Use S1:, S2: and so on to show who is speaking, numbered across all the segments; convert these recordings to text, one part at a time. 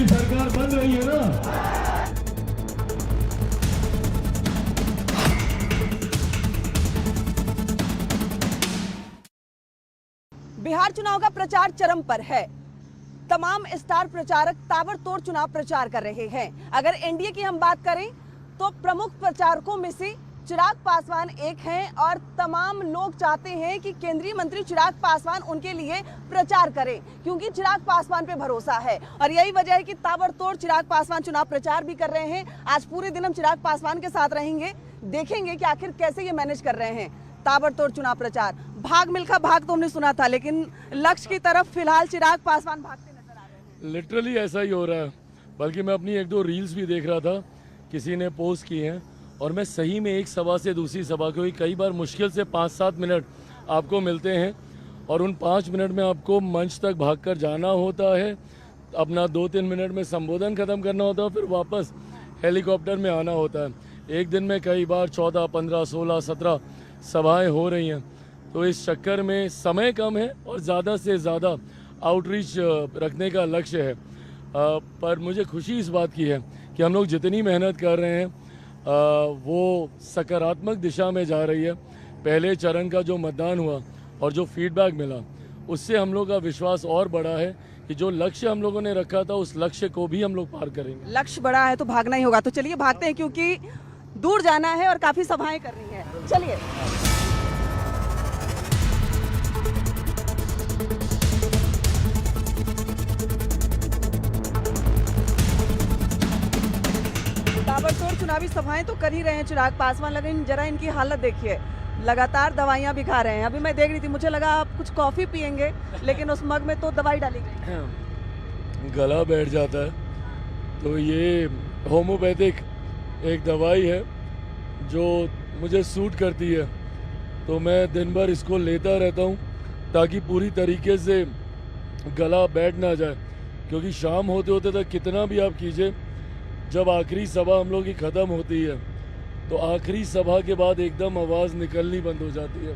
S1: की सरकार बन रही है ना।
S2: बिहार चुनाव का प्रचार चरम पर है। तमाम स्टार प्रचारक ताबड़तोड़ चुनाव प्रचार कर रहे हैं। अगर एनडीए की हम बात करें तो प्रमुख प्रचारकों में से चिराग पासवान एक हैं और तमाम लोग चाहते हैं कि केंद्रीय मंत्री चिराग पासवान उनके लिए प्रचार करें, क्योंकि चिराग पासवान पे भरोसा है। और यही वजह है कि ताबड़तोड़ चिराग पासवान चुनाव प्रचार भी कर रहे हैं। आज पूरे दिन हम चिराग पासवान के साथ रहेंगे, देखेंगे कि आखिर कैसे ये मैनेज कर रहे हैं ताबड़तोड़ चुनाव प्रचार। भाग मिल्खा भाग तो हमने सुना था, लेकिन लक्ष्य की तरफ फिलहाल चिराग पासवान भागते नजर आ रहे हैं।
S3: लिटरली ऐसा ही हो रहा है। बल्कि मैं अपनी एक दो रील्स भी देख रहा था, किसी ने पोस्ट की हैं, और मैं सही में एक सभा से दूसरी सभा, क्योंकि कई बार मुश्किल से 5-7 मिनट आपको मिलते हैं और उन 5 मिनट में आपको मंच तक भागकर जाना होता है, अपना 2-3 मिनट में संबोधन ख़त्म करना होता है, फिर वापस हेलीकॉप्टर में आना होता है। एक दिन में कई बार 14, 15, 16, 17 सभाएं हो रही हैं। तो इस चक्कर में समय कम है और ज़्यादा से ज़्यादा आउटरीच रखने का लक्ष्य है। पर मुझे खुशी इस बात की है कि हम लोग जितनी मेहनत कर रहे हैं वो सकारात्मक दिशा में जा रही है। पहले चरण का जो मतदान हुआ और जो फीडबैक मिला, उससे हम लोग का विश्वास और बढ़ा है कि जो लक्ष्य हम लोगों ने रखा था उस लक्ष्य को भी हम लोग पार करेंगे।
S2: लक्ष्य बड़ा है तो भागना ही होगा। तो चलिए भागते हैं, क्योंकि दूर जाना है और काफी सभाएं करनी है। चलिए। ताबड़तोड़ चुनावी सभाएं तो कर ही रहे हैं चिराग पासवान, लेकिन जरा इनकी हालत देखिए, लगातार दवाइयां भी खा रहे हैं। अभी मैं देख रही थी, मुझे लगा आप कुछ कॉफी पियेंगे, लेकिन उस मग में तो दवाई डाली गई।
S3: गला बैठ जाता है, तो ये होम्योपैथिक एक दवाई है जो मुझे सूट करती है, तो मैं दिन भर इसको लेता रहता हूँ ताकि पूरी तरीके से गला बैठ ना जाए। क्योंकि शाम होते होते तक कितना भी आप कीजिए, जब आखिरी सभा हम लोग की ख़त्म होती है तो आखिरी सभा के बाद एकदम आवाज़ निकलनी बंद हो जाती है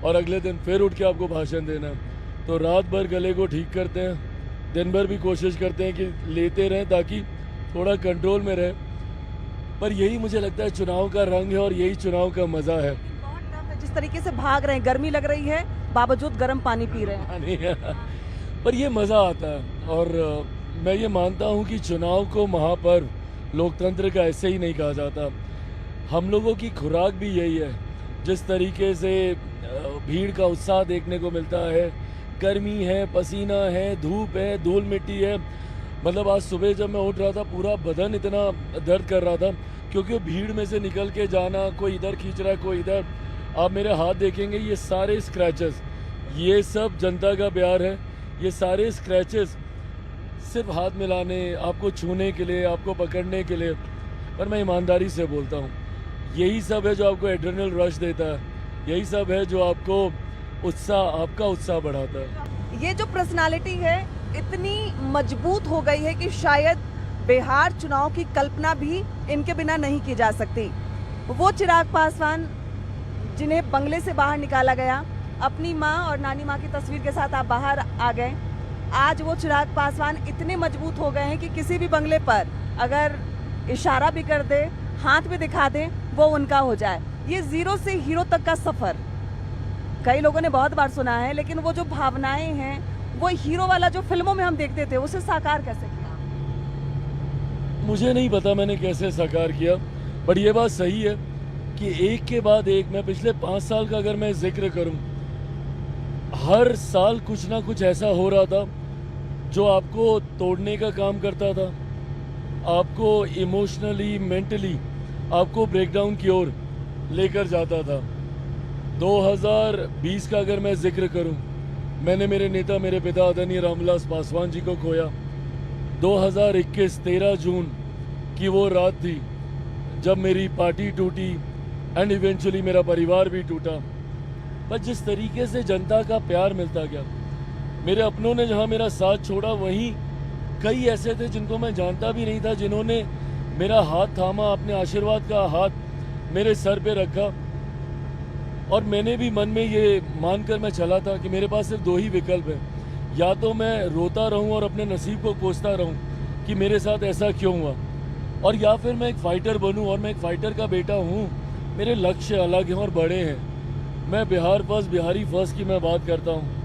S3: और अगले दिन फिर उठ के आपको भाषण देना है। तो रात भर गले को ठीक करते हैं, दिन भर भी कोशिश करते हैं कि लेते रहें ताकि थोड़ा कंट्रोल में रहे। पर यही मुझे लगता है चुनाव का रंग है और यही चुनाव का मज़ा है।
S2: बहुत टफ है जिस तरीके से भाग रहे हैं, गर्मी लग रही है, बावजूद गर्म पानी पी रहे हैं।
S3: पर ये मज़ा आता है और मैं ये मानता हूँ कि चुनाव को महापर्व लोकतंत्र का ऐसे ही नहीं कहा जाता। हम लोगों की खुराक भी यही है। जिस तरीके से भीड़ का उत्साह देखने को मिलता है, गर्मी है, पसीना है, धूप है, धूल मिट्टी है, मतलब आज सुबह जब मैं उठ रहा था पूरा बदन इतना दर्द कर रहा था, क्योंकि भीड़ में से निकल के जाना, कोई इधर खींच रहा है, कोई इधर। आप मेरे हाथ देखेंगे, ये सारे स्क्रैचेस, ये सब जनता का प्यार है। ये सारे स्क्रैचेस सिर्फ हाथ मिलाने, आपको छूने के लिए, आपको पकड़ने के लिए। पर मैं ईमानदारी से बोलता हूँ, यही सब है जो आपको एड्रेनल रश देता है, यही सब है जो आपको उत्साह, आपका उत्साह बढ़ाता है।
S2: ये जो पर्सनालिटी है इतनी मजबूत हो गई है कि शायद बिहार चुनाव की कल्पना भी इनके बिना नहीं की जा सकती। वो चिराग पासवान जिन्हें बंगले से बाहर निकाला गया, अपनी माँ और नानी माँ की तस्वीर के साथ आप बाहर आ गए, आज वो चिराग पासवान इतने मजबूत हो गए हैं कि किसी भी बंगले पर अगर इशारा भी कर दे, हाथ भी दिखा दे, वो उनका हो जाए। ये जीरो से हीरो तक का सफर कई लोगों ने बहुत बार सुना है, लेकिन वो जो भावनाएं हैं, वो हीरो वाला जो फिल्मों में हम देखते थे, उसे साकार कैसे किया?
S3: मुझे नहीं पता मैंने कैसे साकार किया, पर ये बात सही है कि एक के बाद एक, मैं पिछले 5 साल का अगर मैं जिक्र करूं, हर साल कुछ ना कुछ ऐसा हो रहा था जो आपको तोड़ने का काम करता था, आपको इमोशनली, मेंटली आपको ब्रेकडाउन की ओर लेकर जाता था। 2020 का अगर मैं जिक्र करूं, मैंने मेरे नेता, मेरे पिता आदरणीय रामविलास पासवान जी को खोया। 2021 13 जून की वो रात थी जब मेरी पार्टी टूटी एंड इवेंचुअली मेरा परिवार भी टूटा। पर जिस तरीके से जनता का प्यार मिलता गया, मेरे अपनों ने जहां मेरा साथ छोड़ा, वहीं कई ऐसे थे जिनको मैं जानता भी नहीं था, जिन्होंने मेरा हाथ थामा, अपने आशीर्वाद का हाथ मेरे सर पे रखा। और मैंने भी मन में ये मानकर मैं चला था कि मेरे पास सिर्फ 2 ही विकल्प हैं, या तो मैं रोता रहूं और अपने नसीब को कोसता रहूं, कि मेरे साथ ऐसा क्यों हुआ, और या फिर मैं एक फाइटर बनूं, और मैं एक फाइटर का बेटा हूं। मेरे लक्ष्य अलग हैं और बड़े हैं। मैं बिहार फर्स्ट, बिहारी फर्स्ट की मैं बात करता हूं।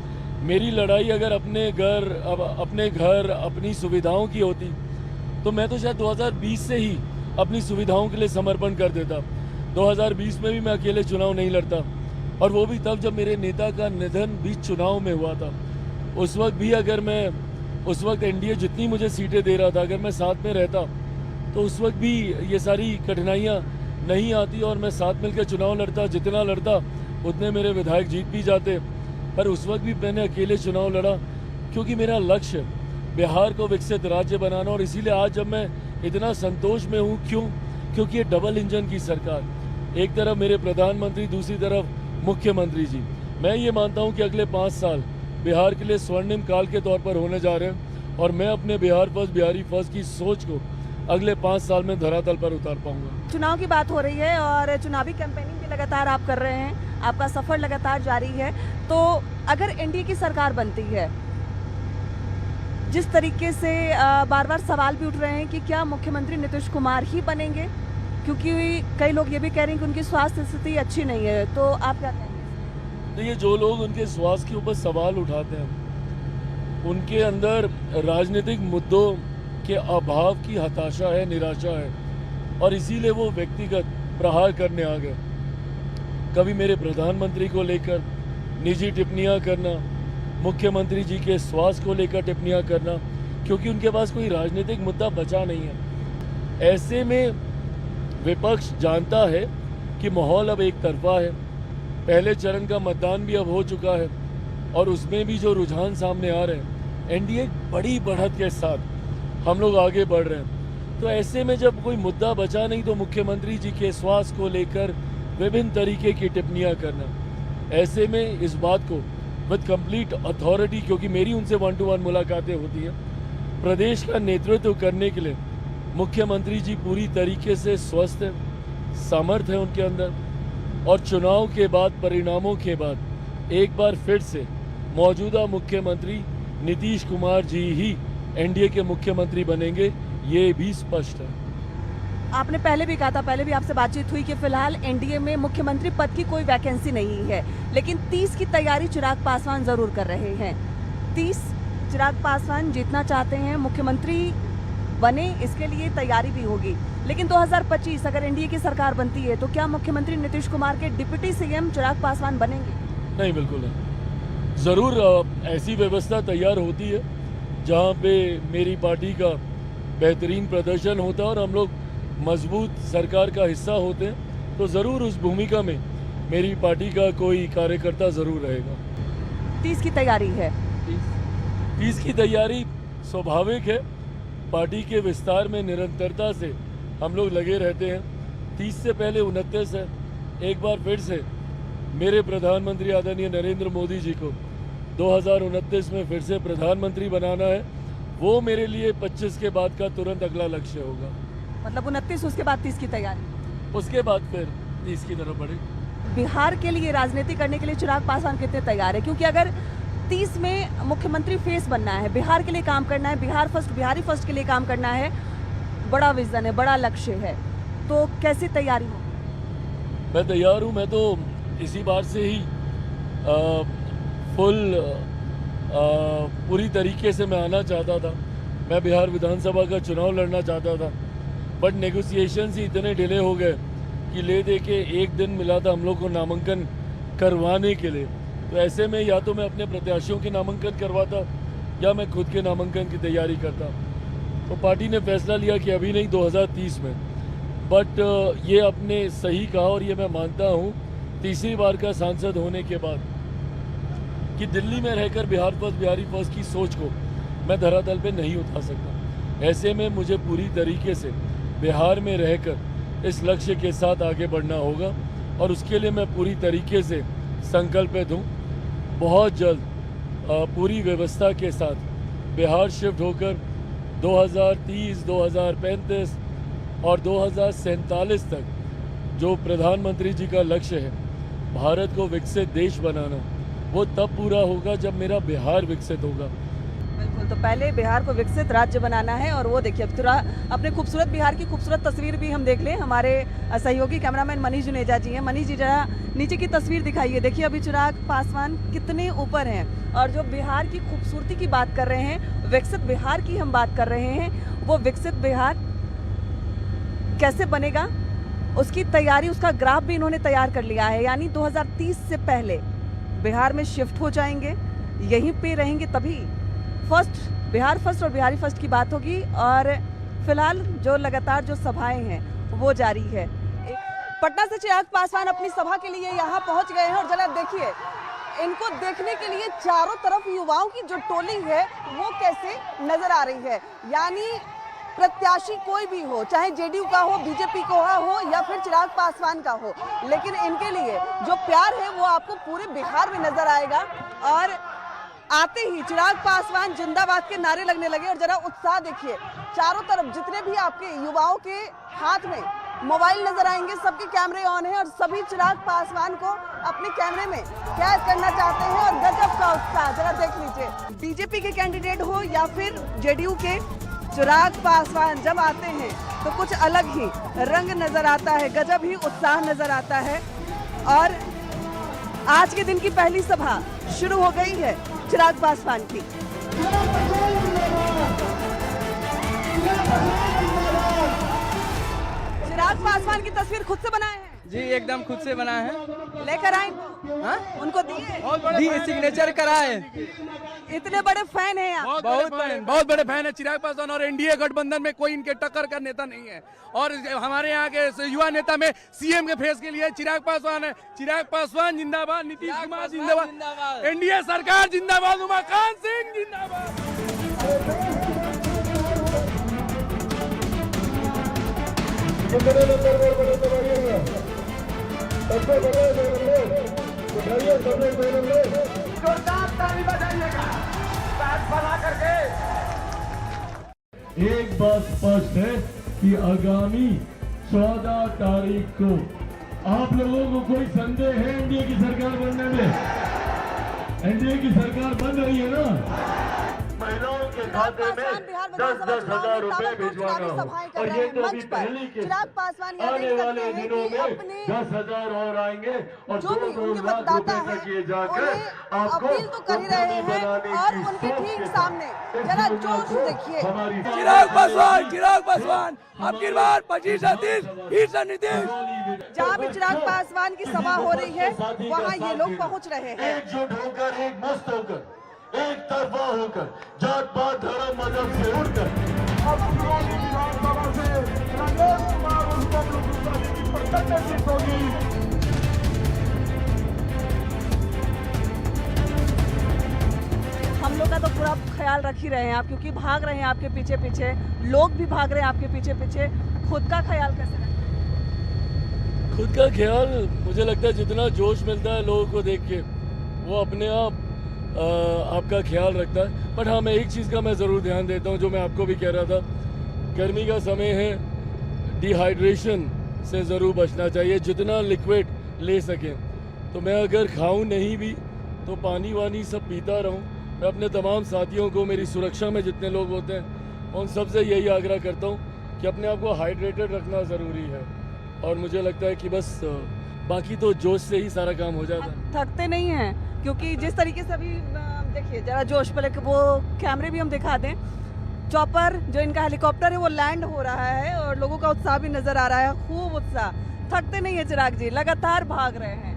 S3: मेरी लड़ाई अगर अपने घर अपनी सुविधाओं की होती तो मैं तो शायद 2020 से ही अपनी सुविधाओं के लिए समर्पण कर देता। 2020 में भी मैं अकेले चुनाव नहीं लड़ता, और वो भी तब जब मेरे नेता का निधन बीच चुनाव में हुआ था। उस वक्त भी अगर मैं उस वक्त एनडीए जितनी मुझे सीटें दे रहा था, अगर मैं साथ में रहता तो उस वक्त भी ये सारी कठिनाइयाँ नहीं आती और मैं साथ मिलकर चुनाव लड़ता। जितना लड़ता उतने मेरे विधायक जीत भी जाते। पर उस वक्त भी मैंने अकेले चुनाव लड़ा क्योंकि मेरा लक्ष्य बिहार को विकसित राज्य बनाना। और इसीलिए आज जब मैं इतना संतोष में हूँ, क्योंकि ये डबल इंजन की सरकार, एक तरफ मेरे प्रधानमंत्री, दूसरी तरफ मुख्यमंत्री जी। मैं ये मानता हूँ कि अगले 5 साल बिहार के लिए स्वर्णिम काल के तौर पर होने जा रहे हैं, और मैं अपने बिहार फर्स्ट, बिहारी फर्स्ट की सोच को अगले 5 साल में धरातल पर उतार पाऊंगा।
S2: चुनाव की बात हो रही है और चुनावी कैंपेनिंग भी लगातार आप कर रहे हैं, आपका सफर लगातार जारी है। तो अगर एनडीए की सरकार बनती है, जिस तरीके से बार बार सवाल भी उठ रहे हैं कि क्या मुख्यमंत्री नीतीश कुमार ही बनेंगे, क्योंकि कई लोग ये भी कह रहे हैं कि उनकी स्वास्थ्य स्थिति अच्छी नहीं है, तो आप क्या कहेंगे?
S3: देखिए, जो लोग उनके स्वास्थ्य के ऊपर सवाल उठाते हैं, उनके अंदर राजनीतिक मुद्दों के अभाव की हताशा है, निराशा है, और इसीलिए वो व्यक्तिगत प्रहार करने आ गए। कभी मेरे प्रधानमंत्री को लेकर निजी टिप्पणियां करना, मुख्यमंत्री जी के स्वास्थ्य को लेकर टिप्पणियां करना, क्योंकि उनके पास कोई राजनीतिक मुद्दा बचा नहीं है। ऐसे में विपक्ष जानता है कि माहौल अब एक तरफा है। पहले चरण का मतदान भी अब हो चुका है, और उसमें भी जो रुझान सामने आ रहे हैं, एनडीए बड़ी बढ़त के साथ हम लोग आगे बढ़ रहे हैं। तो ऐसे में जब कोई मुद्दा बचा नहीं तो मुख्यमंत्री जी के स्वास्थ्य को लेकर विभिन्न तरीके की टिप्पणियां करना, ऐसे में इस बात को विद कंप्लीट अथॉरिटी, क्योंकि मेरी उनसे 1-to-1 मुलाकातें होती हैं, प्रदेश का नेतृत्व करने के लिए मुख्यमंत्री जी पूरी तरीके से स्वस्थ हैं, सामर्थ्य है उनके अंदर, और चुनाव के बाद, परिणामों के बाद एक बार फिर से मौजूदा मुख्यमंत्री नीतीश कुमार जी ही एनडीए के मुख्यमंत्री बनेंगे, ये भी स्पष्ट है।
S2: आपने पहले भी कहा था, पहले भी आपसे बातचीत हुई कि फिलहाल एनडीए में मुख्यमंत्री पद की कोई वैकेंसी नहीं है, लेकिन 30 की तैयारी चिराग पासवान जरूर कर रहे हैं। 30 चिराग पासवान जीतना चाहते हैं, मुख्यमंत्री बने, इसके लिए तैयारी भी होगी। लेकिन 2025 अगर एनडीए की सरकार बनती है तो क्या मुख्यमंत्री नीतीश कुमार के डिप्टी सीएम चिराग पासवान बनेंगे?
S3: नहीं, बिल्कुल नहीं। जरूर ऐसी व्यवस्था तैयार होती है जहां पे मेरी पार्टी का बेहतरीन प्रदर्शन होता है और हम लोग मजबूत सरकार का हिस्सा होते हैं, तो ज़रूर उस भूमिका में मेरी पार्टी का कोई कार्यकर्ता ज़रूर रहेगा।
S2: 30 की तैयारी है?
S3: 30 की तैयारी स्वाभाविक है। पार्टी के विस्तार में निरंतरता से हम लोग लगे रहते हैं। 30 से पहले 29 है। एक बार फिर से मेरे प्रधानमंत्री आदरणीय नरेंद्र मोदी जी को 2029 में फिर से प्रधानमंत्री बनाना है। वो मेरे लिए 25 के बाद का तुरंत अगला लक्ष्य होगा।
S2: मतलब 29, उसके बाद 30 की तैयारी,
S3: उसके बाद फिर 30 की तरफ बढ़े।
S2: बिहार के लिए राजनीति करने के लिए चिराग पासवान कितने तैयार है? क्योंकि अगर 30 में मुख्यमंत्री फेस बनना है, बिहार के लिए काम करना है, बिहार फर्स्ट, बिहारी फर्स्ट के लिए काम करना है, बड़ा विजन है, बड़ा लक्ष्य है, तो कैसी तैयारी हो?
S3: मैं तैयार हूँ। मैं तो इसी बार से ही पूरी तरीके से मैं आना चाहता था। मैं बिहार विधानसभा का चुनाव लड़ना चाहता था, बट नेगोशिएशंस ही इतने डिले हो गए कि ले दे के एक दिन मिला था हम लोग को नामांकन करवाने के लिए। तो ऐसे में या तो मैं अपने प्रत्याशियों के नामांकन करवाता या मैं खुद के नामांकन की तैयारी करता। तो पार्टी ने फैसला लिया कि अभी नहीं, 2030 में। बट ये आपने सही कहा और ये मैं मानता हूँ तीसरी बार का सांसद होने के बाद कि दिल्ली में रहकर बिहार फर्स्ट, बिहारी फर्स्ट की सोच को मैं धरातल पे नहीं उठा सकता। ऐसे में मुझे पूरी तरीके से बिहार में रहकर इस लक्ष्य के साथ आगे बढ़ना होगा और उसके लिए मैं पूरी तरीके से संकल्पित हूँ। बहुत जल्द पूरी व्यवस्था के साथ बिहार शिफ्ट होकर 2030, 2035 और 2047 तक जो प्रधानमंत्री जी का लक्ष्य है भारत को विकसित देश बनाना, वो तब पूरा होगा जब मेरा बिहार विकसित होगा।
S2: बिल्कुल, तो पहले बिहार को विकसित राज्य बनाना है और वो देखिए अब अपने खूबसूरत बिहार की खूबसूरत तस्वीर भी हम देख लें। हमारे सहयोगी कैमरामैन मनीष जुनेजा जी हैं। मनीष जी जरा नीचे की तस्वीर दिखाइए। देखिए अभी चिराग पासवान कितने ऊपर हैं और जो बिहार की खूबसूरती की बात कर रहे हैं, विकसित बिहार की हम बात कर रहे हैं, वो विकसित बिहार कैसे बनेगा उसकी तैयारी, उसका ग्राफ भी इन्होंने तैयार कर लिया है। यानी 2030 से पहले बिहार में शिफ्ट हो जाएंगे, यहीं पे रहेंगे, तभी बिहार फर्स्ट और बिहारी फर्स्ट की बात होगी। और फिलहाल जो लगातार जो सभाएं हैं वो जारी है। पटना से चिराग पासवान अपनी सभा के लिए यहाँ पहुँच गए हैं और जरा देखिए इनको देखने के लिए चारों तरफ युवाओं की जो टोली है वो कैसे नजर आ रही है। यानी प्रत्याशी कोई भी हो, चाहे जेडीयू का हो, बीजेपी का हो या फिर चिराग पासवान का हो, लेकिन इनके लिए जो प्यार है वो आपको पूरे बिहार में नजर आएगा। और आते ही चिराग पासवान जिंदाबाद के नारे लगने लगे और जरा उत्साह देखिए चारों तरफ, जितने भी आपके युवाओं के हाथ में मोबाइल नजर आएंगे, सबके कैमरे ऑन है और सभी चिराग पासवान को अपने कैमरे में कैद करना चाहते हैं। और गजब का उत्साह जरा देख लीजिए, बीजेपी के कैंडिडेट हो या फिर जेडीयू के, चिराग पासवान जब आते हैं तो कुछ अलग ही रंग नजर आता है, गजब ही उत्साह नजर आता है। और आज के दिन की पहली सभा शुरू हो गई है चिराग पासवान की। चिराग पासवान की तस्वीर खुद से बनाए हैं?
S4: जी एकदम खुद से बनाए हैं।
S2: लेकर आए? हाँ? उनको दिए
S4: सिग्नेचर कराए।
S2: इतने बड़े फैन हैं आप?
S4: बहुत बड़े फैन है चिराग पासवान और एनडीए गठबंधन में कोई इनके टक्कर का नेता नहीं है। और हमारे यहाँ के युवा नेता में सीएम के फेस के लिए चिराग पासवान है। चिराग पासवान जिंदाबाद, नीतीश कुमार जिंदाबाद, एनडीए सरकार जिंदाबाद, उमाकांत सिंह जिंदाबाद।
S1: एक बात स्पष्ट है कि आगामी 14 तारीख को आप लोगों को कोई संदेह है एनडीए की सरकार बनने में? एनडीए की सरकार बन रही है ना? महिलाओं के खाते में 10-10 हजार रुपए भिजवाना हो। और ये तो अभी पहले के आने वाले दिनों में 10,000 और आएंगे और 2-2 लाख रुपए तक ये जाकर आपको
S2: कंपनी बनाने
S1: और
S2: उनके ठीक सामने जरा जोश देखिए।
S4: चिराग पासवान आपकी बार 25-30 नीतीश।
S2: जहाँ भी चिराग पासवान की सभा हो रही है वहाँ ये लोग पहुँच रहे हैं।
S1: एकजुट होकर, एक मस्त होकर, एक तरफा होकर, जात पात धर्म मजहब से उठकर अब विधानसभा से राजेश कुमार उनको की प्रचंड होगी।
S2: हम लोग का तो पूरा ख्याल रख ही रहे हैं आप, क्योंकि भाग रहे हैं आपके पीछे पीछे, लोग भी भाग रहे हैं आपके पीछे पीछे। खुद का ख्याल कैसे रखें?
S3: खुद का ख्याल मुझे लगता है जितना जोश मिलता है लोगों को देख के वो अपने आप आपका ख्याल रखता है। बट हाँ, मैं एक चीज़ का मैं ज़रूर ध्यान देता हूँ जो मैं आपको भी कह रहा था, गर्मी का समय है, डिहाइड्रेशन से ज़रूर बचना चाहिए, जितना लिक्विड ले सकें। तो मैं अगर खाऊं नहीं भी तो पानी वानी सब पीता रहूं। मैं अपने तमाम साथियों को, मेरी सुरक्षा में जितने लोग होते हैं उन सबसे यही आग्रह करता हूं कि अपने आप को हाइड्रेटेड रखना ज़रूरी है। और मुझे लगता है कि बस बाकी तो जोश से ही सारा काम हो जाता है।
S2: थकते नहीं हैं, क्योंकि जिस तरीके से अभी देखिए जरा जोश पे लेके वो कैमरे भी हम दिखा दें, चॉपर जो इनका हेलीकॉप्टर है वो लैंड हो रहा है और लोगों का उत्साह भी नजर आ रहा है, खूब उत्साह। थकते नहीं है चिराग जी, लगातार भाग रहे हैं।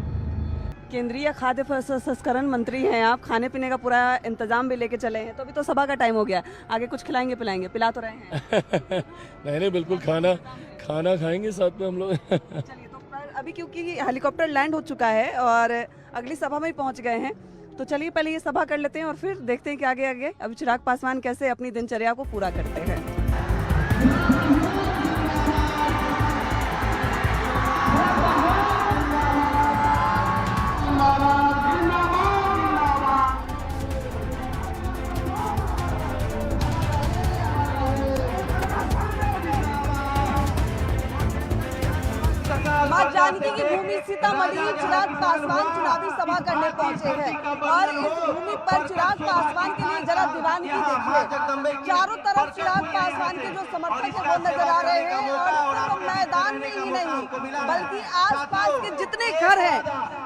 S2: केंद्रीय खाद्य प्रसंस्करण मंत्री हैं आप, खाने पीने का पूरा इंतजाम भी लेके चले हैं, तो अभी तो सभा का टाइम हो गया, आगे कुछ खिलाएंगे पिलाएंगे? पिला तो रहे हैं।
S3: नहीं बिल्कुल, खाना खाएंगे साथ में हम लोग।
S2: चलिए, तो अभी क्योंकि हेलीकॉप्टर लैंड हो चुका है और अगली सभा में ही पहुंच गए हैं, तो चलिए पहले ये सभा कर लेते हैं और फिर देखते हैं कि आगे आगे अभी चिराग पासवान कैसे अपनी दिनचर्या को पूरा करते हैं। मां जानकी की भूमि सीतामढ़ी चिराग पासवान चुनावी सभा करने पहुंचे हैं और इस भूमि पर चिराग पासवान के लिए जरा दीवानगी देखिए। चारों तरफ चिराग पासवान के जो समर्थक है वो नजर आ रहे हैं और सिर्फ मैदान में ही नहीं बल्कि आसपास के जितने घर हैं,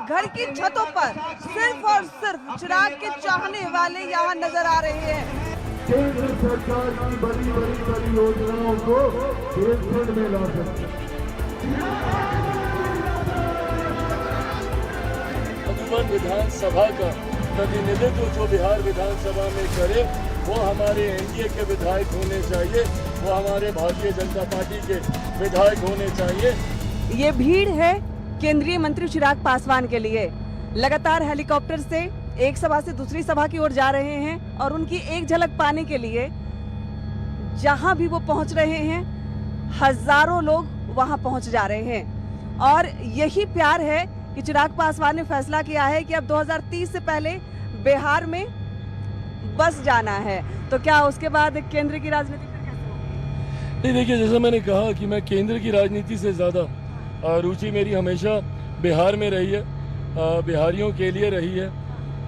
S2: घर की छतों पर सिर्फ और सिर्फ चिराग के चाहने वाले यहाँ नजर आ रहे हैं।
S1: केंद्र सरकार की बड़ी बड़ी परियोजनाओं को देशभर में ला सकते हैं।
S3: मधुबन विधानसभा का प्रतिनिधित्व जो बिहार विधानसभा में करे वो हमारे एनडीए के विधायक होने चाहिए, वो हमारे भारतीय जनता पार्टी के विधायक होने चाहिए।
S2: ये भीड़ है केंद्रीय मंत्री चिराग पासवान के लिए। लगातार हेलीकॉप्टर से एक सभा से दूसरी सभा की ओर जा रहे हैं और उनकी एक झलक पाने के लिए जहां भी वो पहुंच रहे हैं हजारों लोग वहां पहुंच जा रहे हैं। और यही प्यार है कि चिराग पासवान ने फैसला किया है कि अब 2030 से पहले बिहार में बस जाना है। तो क्या उसके बाद केंद्र की राजनीति फिर कैसे होगी?
S3: नहीं, देखिए, जैसा मैंने कहा कि मैं केंद्र की राजनीति से ज़्यादा रुचि मेरी हमेशा बिहार में रही है, बिहारियों के लिए रही है।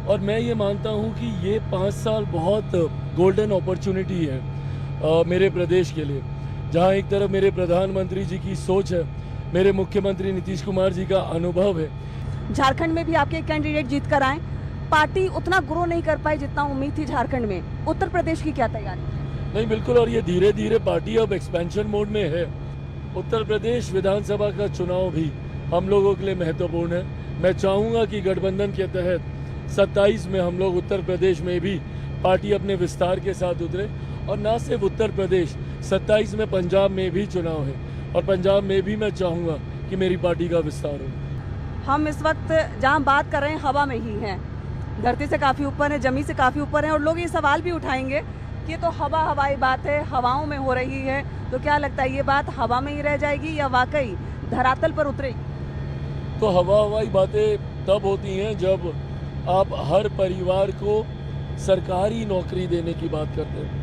S3: और मैं ये मानता हूँ कि ये 5 साल बहुत गोल्डन अपॉर्चुनिटी है मेरे प्रदेश के लिए, जहाँ एक तरफ मेरे प्रधानमंत्री जी की सोच है, मेरे मुख्यमंत्री नीतीश कुमार जी का अनुभव है।
S2: झारखंड में भी आपके कैंडिडेट जीत कर आए, पार्टी उतना ग्रो नहीं कर पाई जितना उम्मीद थी झारखंड में। उत्तर प्रदेश की क्या तैयारी है?
S3: नहीं, बिल्कुल, और ये धीरे धीरे पार्टी अब एक्सपेंशन मोड में है। उत्तर प्रदेश विधानसभा का चुनाव भी हम लोगों के लिए महत्वपूर्ण है। मैं चाहूँगा कि गठबंधन के तहत 27 में हम लोग उत्तर प्रदेश में भी पार्टी अपने विस्तार के साथ उतरे। और न सिर्फ उत्तर प्रदेश, 27 में पंजाब में भी चुनाव है और पंजाब में भी मैं चाहूँगा कि मेरी पार्टी का विस्तार हो।
S2: हम इस वक्त जहां बात कर रहे हैं हवा में ही हैं, धरती से काफ़ी ऊपर है, जमीन से काफ़ी ऊपर है। और लोग ये सवाल भी उठाएंगे कि ये तो हवाई बात है, हवाओं में हो रही है। तो क्या लगता है ये बात हवा में ही रह जाएगी या वाकई धरातल पर उतरेगी?
S3: तो हवाई बातें तब होती हैं जब आप हर परिवार को सरकारी नौकरी देने की बात करते हैं।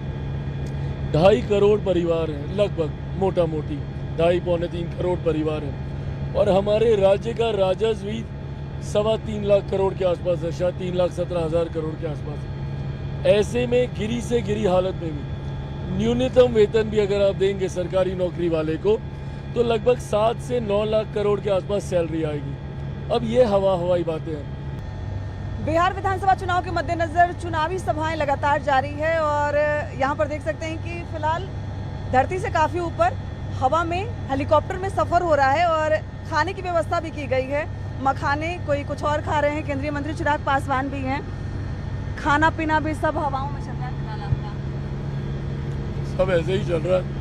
S3: 2.5 करोड़ परिवार हैं, लगभग मोटा मोटी 2.5-3 करोड़ परिवार हैं। और हमारे राज्य का राजस्व भी 3.25 लाख करोड़ के आसपास है, शायद 3,17,000 करोड़ के आसपास। ऐसे में गिरी से गिरी हालत में भी न्यूनतम वेतन भी अगर आप देंगे सरकारी नौकरी वाले को तो लगभग 7 से 9 लाख करोड़ के आसपास सैलरी आएगी। अब ये हवाई बातें हैं।
S2: बिहार विधानसभा चुनाव के मद्देनजर चुनावी सभाएं लगातार जारी है और यहाँ पर देख सकते हैं कि फिलहाल धरती से काफ़ी ऊपर हवा में हेलीकॉप्टर में सफ़र हो रहा है और खाने की व्यवस्था भी की गई है। मखाने कोई कुछ और खा रहे हैं, केंद्रीय मंत्री चिराग पासवान भी हैं। खाना पीना भी सब हवाओं में चल रहा है फिलहाल आपका?
S3: सब ऐसे ही चल रहा है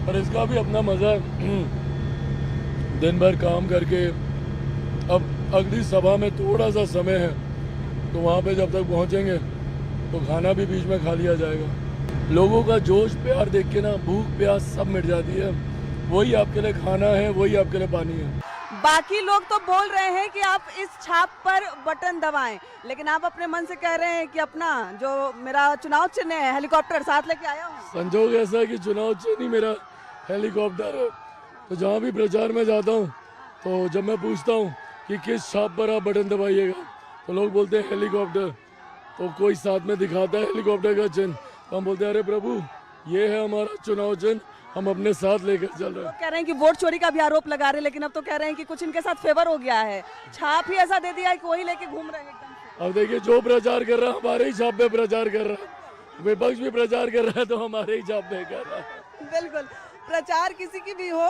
S3: और इसका भी अपना मज़ा है। दिन भर काम करके अब अगली सभा में थोड़ा सा समय है तो वहाँ पे जब तक पहुँचेंगे तो खाना भी बीच में खा लिया जाएगा। लोगों का जोश प्यार देख के ना भूख प्यास सब मिट जाती है। वही आपके लिए खाना है, वही आपके लिए पानी है।
S2: बाकी लोग तो बोल रहे हैं कि आप इस छाप पर बटन दबाएं, लेकिन आप अपने मन से कह रहे हैं कि अपना जो मेरा चुनाव चिन्ह है हेलीकॉप्टर साथ लेके आया हूँ।
S3: संजोग ऐसा है कि चुनाव चिन्ह ही मेरा हेलीकॉप्टर है। तो जहाँ भी प्रचार में जाता हूँ तो जब मैं पूछता हूँ कि किस छाप पर आप बटन दबाइएगा तो लोग बोलते हैं हेलीकॉप्टर। तो कोई साथ में दिखाता है हेलीकॉप्टर का चिन्ह तो हम बोलते हैं अरे प्रभु ये है हमारा चुनाव चिन्ह, हम अपने साथ लेकर चल रहे हैं।
S2: तो कह रहे हैं कि वोट चोरी का भी आरोप लगा रहे हैं, लेकिन अब तो कह रहे हैं कि कुछ इनके साथ फेवर हो गया है, छाप ही ऐसा दे दिया है कि वही लेके घूम रहे हैं एकदम से।
S3: अब देखिए जो प्रचार कर रहा है हमारे ही छाप पे प्रचार कर रहा है, विपक्ष भी प्रचार कर रहा है तो हमारे ही छाप पे कर रहा है।
S2: बिल्कुल, प्रचार किसी की भी हो,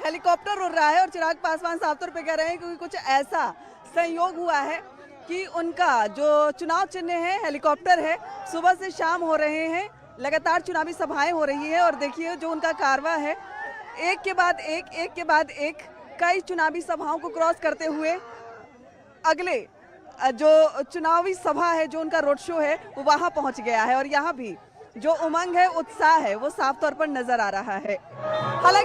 S2: हेलीकॉप्टर उड़ रहा है और चिराग पासवान साफ तौर पे कह रहे हैं कि कुछ ऐसा संयोग हुआ है कि उनका जो चुनाव चिन्ह है हेलीकॉप्टर है। सुबह से शाम हो रहे हैं, लगातार चुनावी सभाएं हो रही है और देखिए जो उनका कारवा है एक के बाद एक कई चुनावी सभाओं को क्रॉस करते हुए अगले जो चुनावी सभा है, जो उनका रोड शो है वो वहां पहुंच गया है। और यहाँ भी जो उमंग है, उत्साह है, वो साफ तौर पर नजर आ रहा है। हालांकि